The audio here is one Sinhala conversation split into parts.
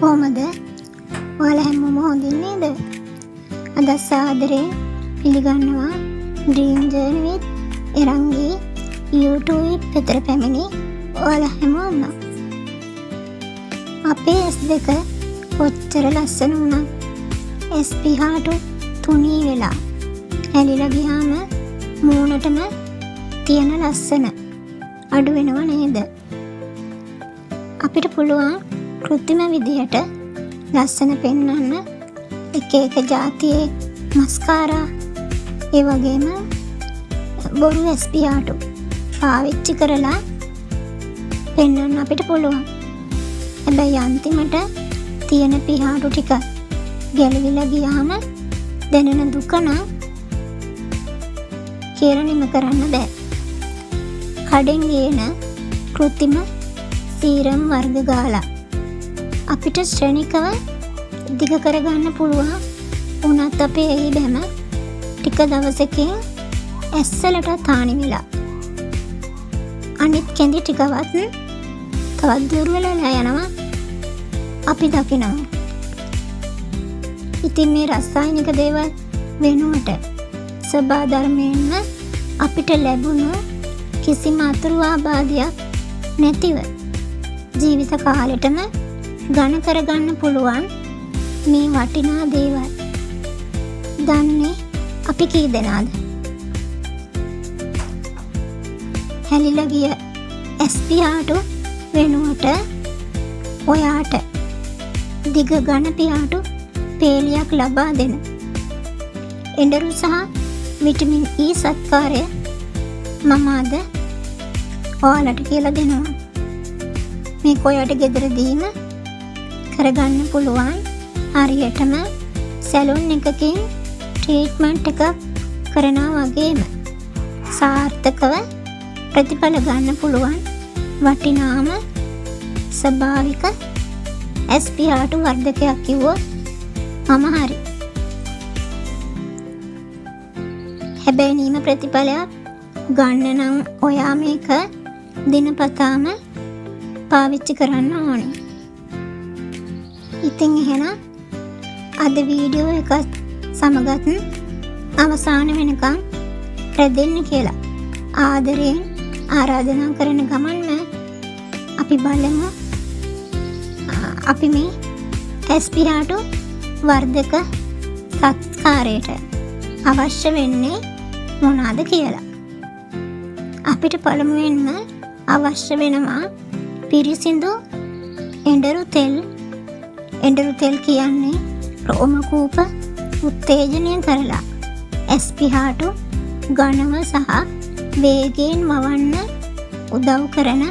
කොහමද? ඔයාලා හැමෝම හොඳින් නේද? අද සාදරයෙන් පිළිගන්නවා ඩ්‍රීම් ජර්නි විත් එරංගී YouTube පෙතර පැමිණි ඔයාලා හැමෝම. අපේ S2 කොච්චර ලස්සන වුණත් SP හාටු තුනී වෙලා ඇලිලා ගියාම මූණටම තියෙන ලස්සන අඩු වෙනව නේද? අපිට පුළුවන් කෘත්‍රිම විදියට ලස්සන පෙන්වන්න එක එක જાතියේ මස්කාරා ඒ වගේම බොරු SP හාටු පාවිච්චි කරලා පෙන්වන්න අපිට පුළුවන්. හැබැයි අන්තිමට තියෙන පිහාටු ටික ගැලවිලා ගියාම දැනෙන දුක නම් කියලා නිම කරන්න බෑ. කඩෙන් ගේන කෘත්‍රිම සීරම් වර්ග ගාලා අපිට ශ්‍රේණිකව දිග කරගන්න පුළුවන් වුණත් අපේ එහි බැම ටික දවසකින් ඇස්සලට හානි වෙලා අනිත් කෙඳි ටිකවත් තවත් දුර්වල වෙලා යනවා අපි දකිනවා. ඉතින් මේ රසායනික දේවල් වෙනුවට සබා ධර්මයෙන්ම අපිට ලැබුණු කිසිම අතුරු ආබාධයක් නැතිව ජීවිත කාලෙටම ඝන කරගන්න පුළුවන් මේ වටිනා දේවල් දන්නේ අපි කී දෙනාද? හැලිලා ගිය SP හාටු වෙනුවට ඔයාට දිග ඝන පියාටු පේලියක් ලබා දෙන එඬරු සහ විටමින් E සත්කාරය මම අද ඔයාලට කියලා දෙනවා. මේක ඔයාට ගෙදරදීම කරගන්න පුළුවන්. හරියටම සැලුන් එකකින් ට්‍රීට්මන්ට් එකක් කරනවා වගේම සාර්ථකව ප්‍රතිඵල ගන්න පුළුවන් වටිනාම ස්වභාවික SP හාටු වර්ධකයක් කිව්වොත් මම හරි. හැබැයි නීම ප්‍රතිඵලයක් ගන්න නම් ඔයා මේක දිනපතාම පාවිච්චි කරන්න ඕනේ. ඉතින් එහෙනම් අද වීඩියෝ එක සමගත් අවසාන වෙනකම් රැඳෙන්න කියලා ආදරයෙන් ආරාධනා කරන ගමන්ම අපි බලමු අපි මේ SP හාටු වර්ධක සත්කාරයට අවශ්‍ය වෙන්නේ මොනවාද කියලා. අපිට පළමුවෙන්ම අවශ්‍ය වෙනවා පිරිසිදු එඬරු තෙල්. එඬරු තෙල් කියන්නේ රෝම කූප උත්තේජනය කරලා SP හාටු ඝනව සහ වේගයෙන් වවන්න උදව් කරන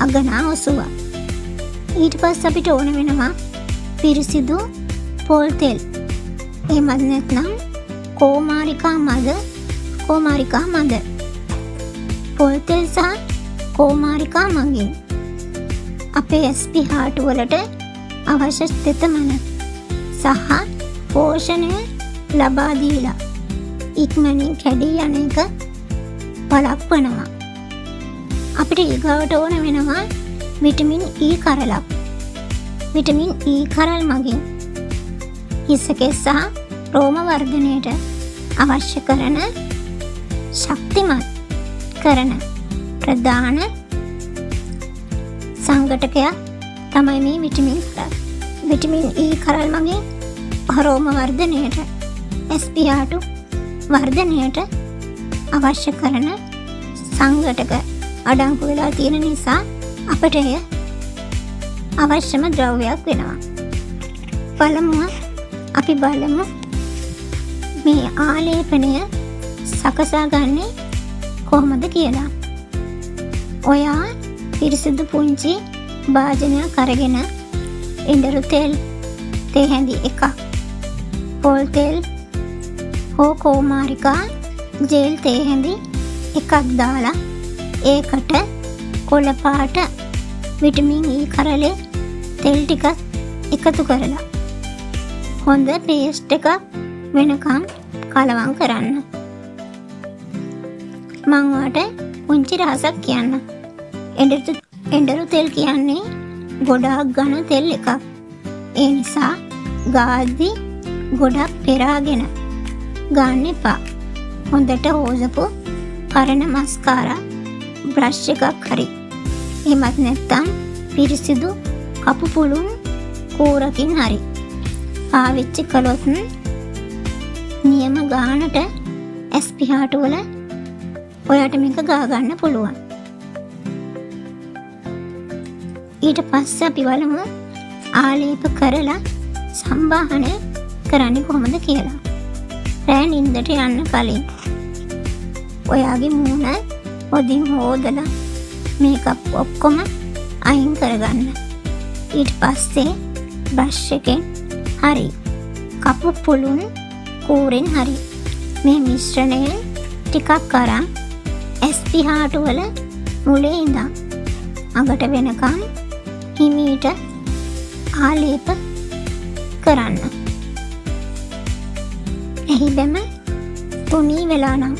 අගනා ඔසුවක්. ඊට පස්සේ අපිට ඕන වෙනවා පිරිසිදු පොල් තෙල්. එහෙමත් නැත්නම් කෝමාරිකා මද. පොල් තෙල් සහ කෝමාරිකා මගින් අපේ SP හාටු වලට අවශ්‍ය තෙතමන සහ පෝෂණය ලබා දීලා ඉක්මනින් කැඩී යන එක වළක්වනවා. අපිට ඊගාවට ඕන වෙනවා විටමින් E කරලක්. විටමින් E කරල් මගින් හිසකෙස් සහ රෝම වර්ධනයට අවශ්‍ය කරන ශක්තිමත් කරන ප්‍රධාන සංඝටකයක් තමයි මේ විටමින් කරල්. විටමින් E කරල් මගින් රෝම වර්ධනයට SP හාටු වර්ධනයට අවශ්‍ය කරන සංඝටක අඩංගු වෙලා තියෙන නිසා අපට එය අවශ්‍යම ද්‍රව්‍යයක් වෙනවා. පළමුව අපි බලමු මේ ආලේපනය සකසා ගන්නේ කොහොමද කියලා. ඔයා පිරිසිදු පුංචි භාජනයක් අරගෙන එඬරු තෙල් තේ හැඳි එකක්, පොල් තෙල් හෝ කෝමාරිකා ජෙල් තේ හැඳි එකක් දාලා ඒකට කොළ පාට විටමින් E කරලේ තෙල් ටිකක් එකතු කරලා හොඳ පේස්ට් එකක් වෙනකම් කලවම් කරන්න. මම ඔයාලට පුංචි රහසක් කියන්න. එඬරු තෙල් කියන්නේ ගොඩාක් ඝන තෙල් එකක්. ඒ නිසා ගාද්දි ගොඩක් පෙරාගෙන ගන්න එපා. හොඳට හොදපු පරණ මස්කාරා බ්‍රෂ් එකක් හරි. එහෙමත් නැත්නම් පිරිසිදු කපු පුළුන් කූරකින් හරි පාවිච්චි කළොත් නියම ගානට ඇස් පිහාටු වල ඔයාට මේක ගා ගන්න පුළුවන්. ඊට පස්සේ අපි බලමු ආලේප කරලා සම්බාහනය කරන්නේ කොහොමද කියලා. රෑ නින්දට යන්න කලින් ඔයාගේ මූණ හොඳින් හොදලා මේකප් ඔක්කොම අයින් කරගන්න. ඊට පස්සේ බ්‍රෂ් එකෙන් හරි කපු පුළුන් කූරෙන් හරි මේ මිශ්‍රණයෙන් ටිකක් අරන් ඇස් පිහාටු වල මුලේ ඉඳන් අගට වෙනකන් හිමීට ආලේප කරන්න. එහි බැම තුනී වෙලා නම්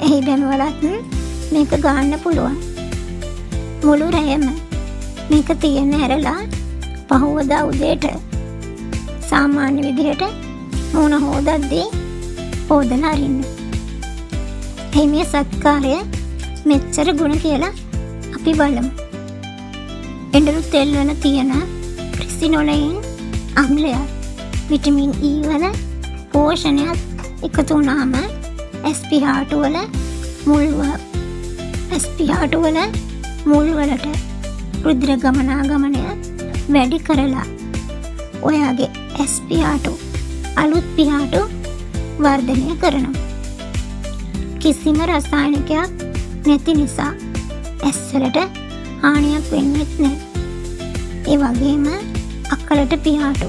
එහි බැම වලත් මේක ගන්න පුළුවන්. මුළු රැයම මේක තියන්න ඇරලා පහුවදා උදේට සාමාන්‍ය විදිහට මූණ හොදද්දී හොදලා අරින්න. එහි මේ සත්කාරය මෙච්චර ගුණ කියලා අපි බලමු. එඬරු තෙල් වල තියෙන ක්‍රිසිනොලයින් අම්ලයක් විටමින් E වල පෝෂණයත් එකතු වුණාම ඇස් පිහාටු වල මුල් වලට රුධිර ගමනාගමනය වැඩි කරලා ඔයාගේ ඇස් පිහාටු අලුත් පිහාටු වර්ධනය කරනවා. කිසිම රසායනිකයක් නැති නිසා ඇස් වලට හානියක් වෙන්නේ නැහැ. ඒ වගේම අක්කලට පිහාටු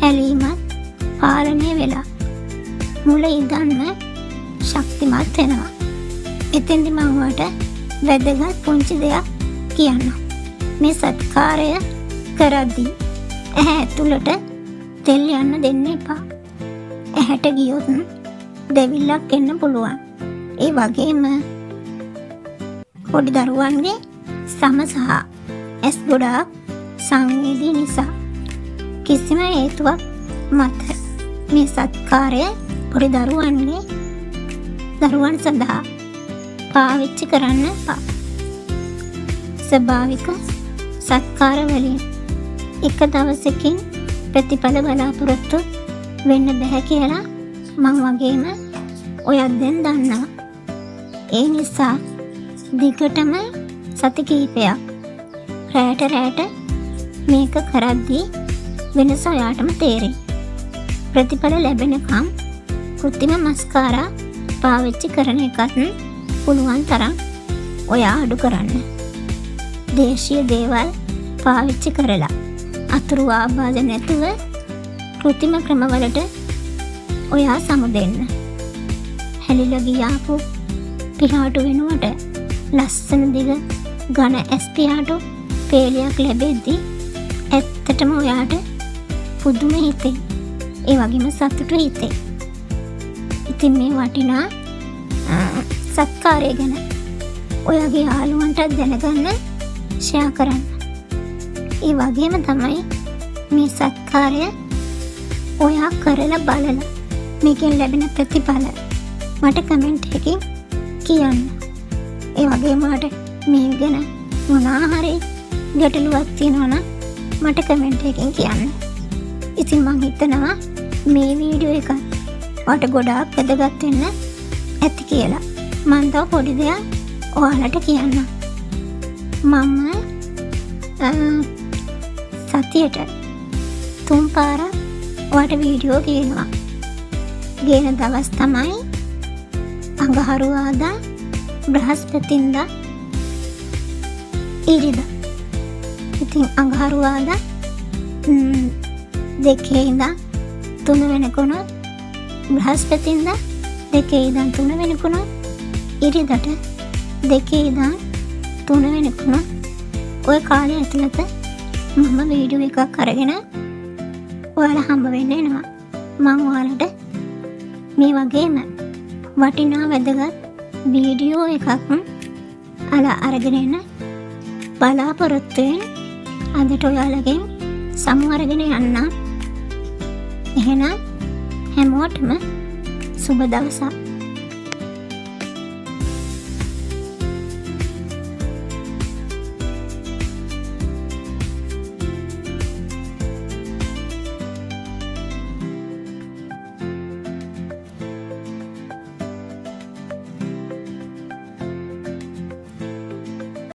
හැලීමත් පාලනය වෙලා මුල ඉඳන්ම ශක්තිමත් වෙනවා. එතෙන්දි මම ඔයාලට වැදගත් පුංචි දෙයක් කියන්නම්. මේ සත්කාරය කරද්දී ඇහැ ඇතුළට තෙල් යන්න දෙන්න එපා. ඇහැට ගියොත් දෙවිල්ලක් එන්න පුළුවන්. ඒ වගේම පොඩි දරුවන්ගේ සම සහ ඇස් ගොඩාක් සංවේදී නිසා කිසිම හේතුවක් මත මේ සත්කාරය පොඩි දරුවන් සඳහා පාවිච්චි කරන්න එපා. ස්වභාවික සත්කාර වලින් එක දවසකින් ප්‍රතිඵල බලාපොරොත්තු වෙන්න බෑ කියලා මං වගේම ඔයත් දැන් දන්නවා. ඒ නිසා දිගටම සති කිහිපයක් රැට මේක කරද්දී වෙනස ඔයාටම තේරෙයි. ප්‍රතිඵල ලැබෙනකම් කෘත්‍රිම මස්කාරා පාවිච්චි කරන එකත් පුළුවන් තරම් ඔයා අඩු කරන්න. දේශීය දේවල් පාවිච්චි කරලා අතුරු ආබාධ නැතුව කෘත්‍රිම ක්‍රමවලට ඔයා සමුදෙන්න. හැලිලා ගියාපු පිහාටු වෙනුවට ලස්සන දිග ඝන ඇස් පිහාටු පේලියක් ලැබෙද්දී ඇත්තටම ඔයාට පුදුම හිතේ. ඒ වගේම සතුටු හිතේ. ඉතින් මේ වටිනා සත්කාරය ගැන ඔයාගේ යාළුවන්ටත් දැනගන්න ෂෙයා කරන්න. ඒ වගේම තමයි මේ සත්කාරය ඔයා කරලා බලලා මේකෙන් ලැබෙන ප්‍රතිඵල මට කමෙන්ට් එකකින් කියන්න. ඒ වගේම මට මේ ගැන මොනවා හරි ගැටලුවක් තියෙනවා නම් මට කමෙන්ට් එකකින් කියන්න. ඉතින් මං හිතනවා මේ වීඩියෝ එක ඔයාලට ගොඩාක් වැදගත් වෙන්න ඇති කියලා. මං තව පොඩි දෙයක් ඔයාලට කියන්න. මම සතියට 3 පාරක් ඔයාලට වීඩියෝ ගේනවා. ගේන දවස් තමයි අඟහරුවාදා, බ්‍රහස්පතින්දා, ඉරිදා. ඉතින් අඟහරුවාදා 2 ඉඳන් 3 වෙනකන්, බ්‍රහස්පතින්දා 2 ඉඳන් 3 වෙනකන්, ඉරිදාට 2 ඉඳන් 3 වෙනකන් ඔය කාලය ඇතුළත මම වීඩියෝ එකක් අරගෙන ඔයාලා හම්බ වෙන්න එනවා. මම ඔයාලට මේ වගේම වටිනා වැදගත් වීඩියෝ එකක් අරගෙන එන්න බලාපොරොත්තු වෙන. අදට ඔයාලගෙන් සමු අරගෙන යන්න. එහෙනම් හැමෝටම සුබ දවසක්.